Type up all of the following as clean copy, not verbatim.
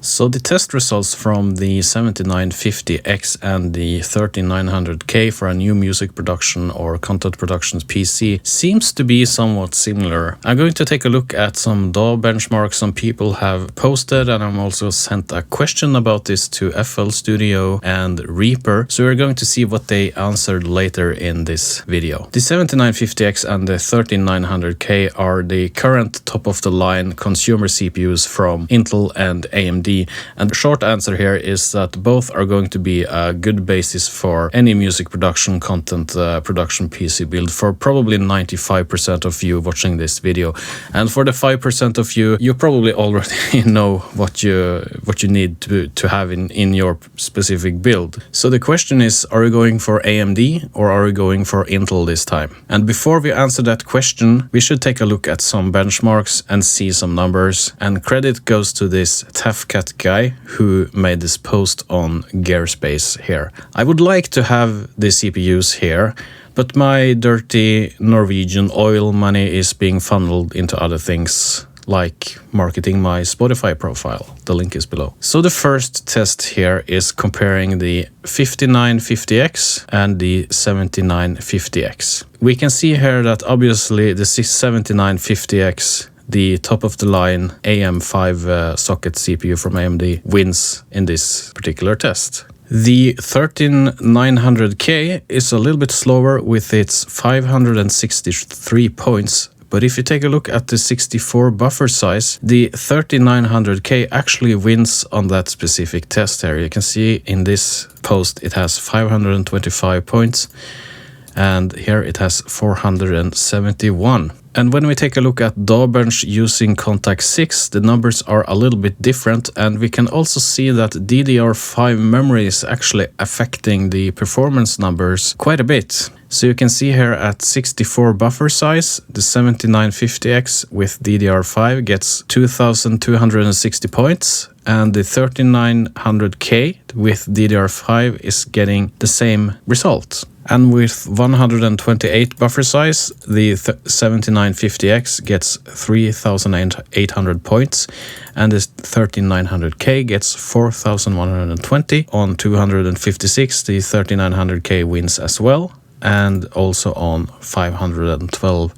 So the test results from the 7950X and the 13900K for a new music production or content production PC seems to be somewhat similar. I'm going to take a look at some DAW benchmarks some people have posted, and I'm also sent a question about this to FL Studio and Reaper, so we're going to see what they answered later in this video. The 7950X and the 13900K are the current top-of-the-line consumer CPUs from Intel and AMD. And the short answer here is that both are going to be a good basis for any music production content production PC build for probably 95% of you watching this video. And for the 5% of you, you probably already know what you need to have in your specific build. So the question is, are you going for AMD or are you going for Intel this time? And before we answer that question, we should take a look at some benchmarks and see some numbers. And credit goes to this Tafcat guy who made this post on Gearspace here. I would like to have the CPUs here, but my dirty Norwegian oil money is being funneled into other things, like marketing my Spotify profile. The link is below. So the first test here is comparing the 5950X and the 7950X. We can see here that obviously the 7950X, the top-of-the-line AM5 socket CPU from AMD, wins in this particular test. The 13900K is a little bit slower with its 563 points, but if you take a look at the 64 buffer size, the 3900K actually wins on that specific test here. You can see in this post it has 525 points, and here it has 471. And when we take a look at DAW Bench using Contact 6, the numbers are a little bit different, and we can also see that DDR5 memory is actually affecting the performance numbers quite a bit. So you can see here at 64 buffer size, the 7950X with DDR5 gets 2260 points, and the 3900K with DDR5 is getting the same result. And with 128 buffer size, the 7950X gets 3800 points, and the 13900K gets 4120. On 256, the 3900K wins as well, and also on 512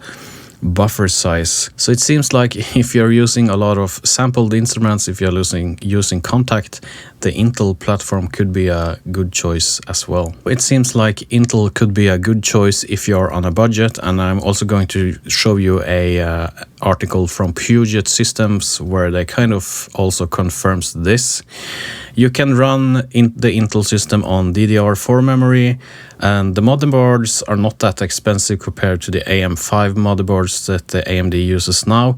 buffer size. So it seems like if you're using a lot of sampled instruments, if you're using Contact, the Intel platform could be a good choice as well. It seems like Intel could be a good choice if you're on a budget, and I'm also going to show you a article from pugetsystems where they kind of also confirms this. You can run the Intel system on DDR4 memory, and the motherboards are not that expensive compared to the AM5 motherboards that the AMD uses now,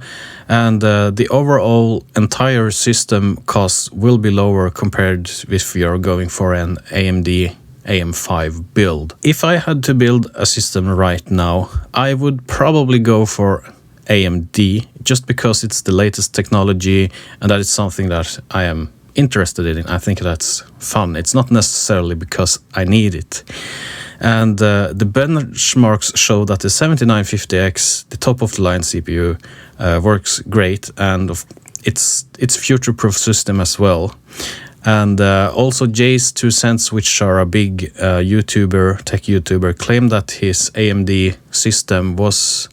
and the overall entire system cost will be lower compared if you're going for an AMD AM5 build. If I had to build a system right now, I would probably go for AMD, just because it's the latest technology and that is something that I am interested in. I think that's fun. It's not necessarily because I need it. And the benchmarks show that the 7950X, the top-of-the-line CPU, works great, and it's future-proof system as well. And also Jay's 2 Cents, which are a big tech YouTuber, claimed that his AMD system was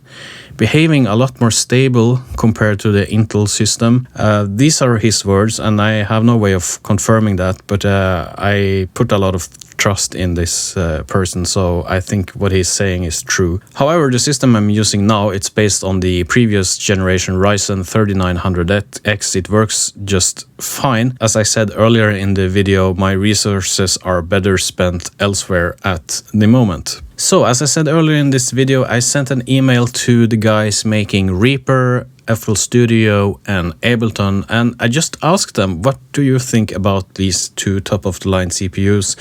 behaving a lot more stable compared to the Intel system. These are his words, and I have no way of confirming that, but I put a lot of trust in this person, so I think what he's saying is true. However, the system I'm using now, it's based on the previous generation Ryzen 3900X. It works just fine. As I said earlier in the video, my resources are better spent elsewhere at the moment. So, as I said earlier in this video, I sent an email to the guys making Reaper, FL Studio and Ableton, and I just asked them, what do you think about these two top-of-the-line CPUs?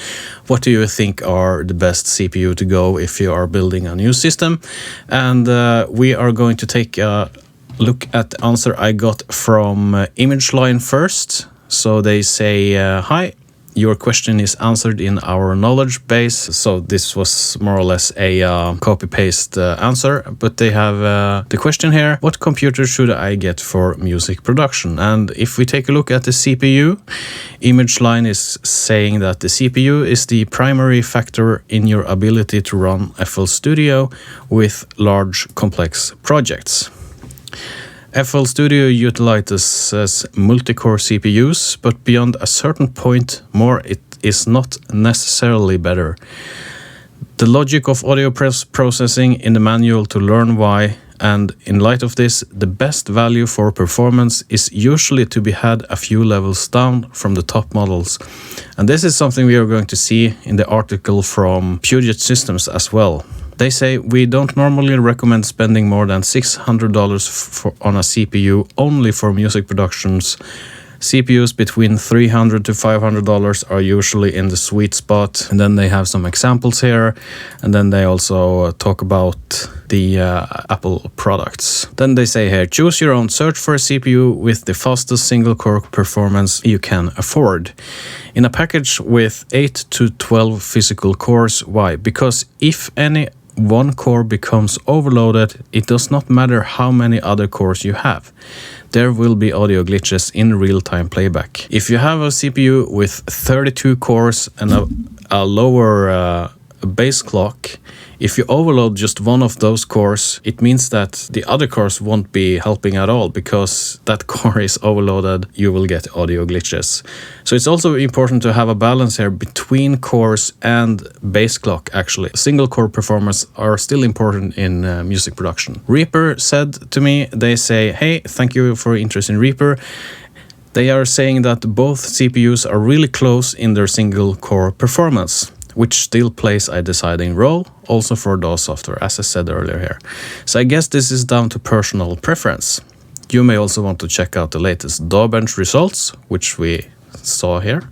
What do you think are the best CPU to go if you are building a new system? And we are going to take a look at the answer I got from ImageLine first. So they say, hi, your question is answered in our knowledge base. So this was more or less a copy-paste answer, but they have the question here: what computer should I get for music production? And if we take a look at the CPU, ImageLine is saying that the CPU is the primary factor in your ability to run FL Studio with large complex projects. FL Studio utilizes multi-core CPUs, but beyond a certain point, more it is not necessarily better. The logic of audio processing in the manual to learn why, and in light of this, the best value for performance is usually to be had a few levels down from the top models. And this is something we are going to see in the article from pugetsystems as well. They say, we don't normally recommend spending more than $600 on a CPU only for music productions. CPUs between $300 to $500 are usually in the sweet spot. And then they have some examples here. And then they also talk about the Apple products. Then they say here, choose your own, search for a CPU with the fastest single core performance you can afford. In a package with 8 to 12 physical cores. Why? Because if any one core becomes overloaded, it does not matter how many other cores you have. There will be audio glitches in real-time playback. If you have a CPU with 32 cores and a lower base clock, if you overload just one of those cores, it means that the other cores won't be helping at all, because that core is overloaded, you will get audio glitches. So it's also important to have a balance here between cores and base clock, actually. Single core performance are still important in music production. Reaper said to me, they say, hey, thank you for your interest in Reaper. They are saying that both CPUs are really close in their single core performance, which still plays a deciding role, also for DAW software, as I said earlier here. So I guess this is down to personal preference. You may also want to check out the latest DAW bench results, which we saw here,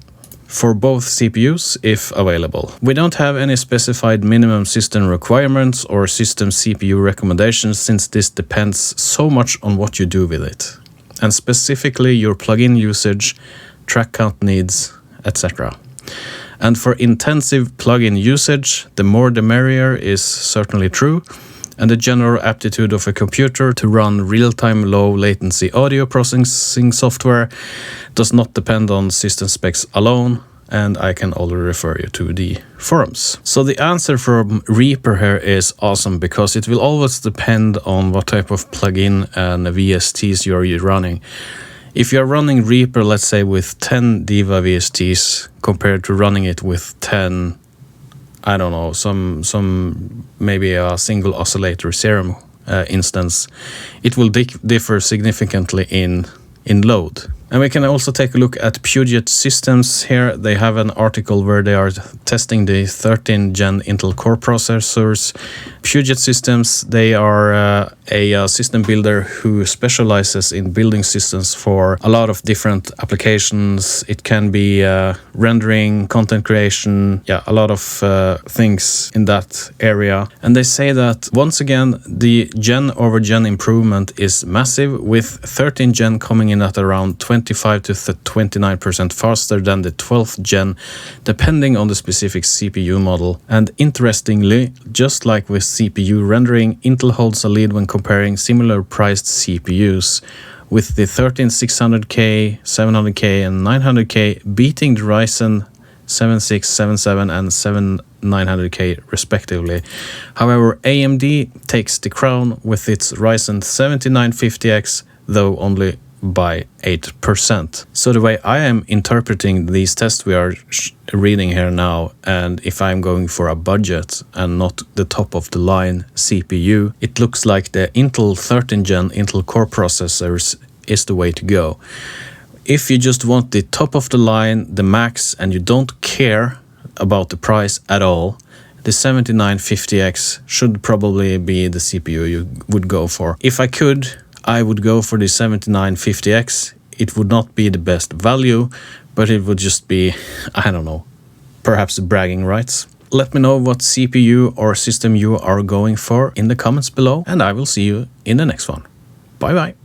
for both CPUs if available. We don't have any specified minimum system requirements or system CPU recommendations, since this depends so much on what you do with it, and specifically your plugin usage, track count needs, etc. And for intensive plugin usage, the more the merrier is certainly true, and the general aptitude of a computer to run real-time low-latency audio processing software does not depend on system specs alone, and I can already refer you to the forums. So the answer from Reaper here is awesome, because it will always depend on what type of plugin and VSTs you are running. If you're running Reaper, let's say with 10 Diva VSTs, compared to running it with 10, I don't know, some maybe a single oscillator serum instance, it will differ significantly in load. And we can also take a look at pugetsystems here. They have an article where they are testing the 13th gen Intel Core processors. pugetsystems, they are a system builder who specializes in building systems for a lot of different applications. It can be rendering, content creation, a lot of things in that area. And they say that, once again, the gen over gen improvement is massive, with 13th gen coming in at around 25 to 29% faster than the 12th gen, depending on the specific CPU model. And interestingly, just like with CPU rendering, Intel holds a lead when comparing similar priced CPUs, with the 13600K, 700K and 900K beating the Ryzen 7677 and 7900K respectively. However, AMD takes the crown with its Ryzen 7950X, though only by 8%. So the way I am interpreting these tests we are reading here now, and if I'm going for a budget and not the top of the line CPU, it looks like the Intel 13th gen Intel Core processors is the way to go. If you just want the top of the line, the max, and you don't care about the price at all, the 7950X should probably be the CPU you would go for. If I could, I would go for the 7950X. It would not be the best value, but it would just be, I don't know, perhaps bragging rights. Let me know what CPU or system you are going for in the comments below, and I will see you in the next one. Bye bye.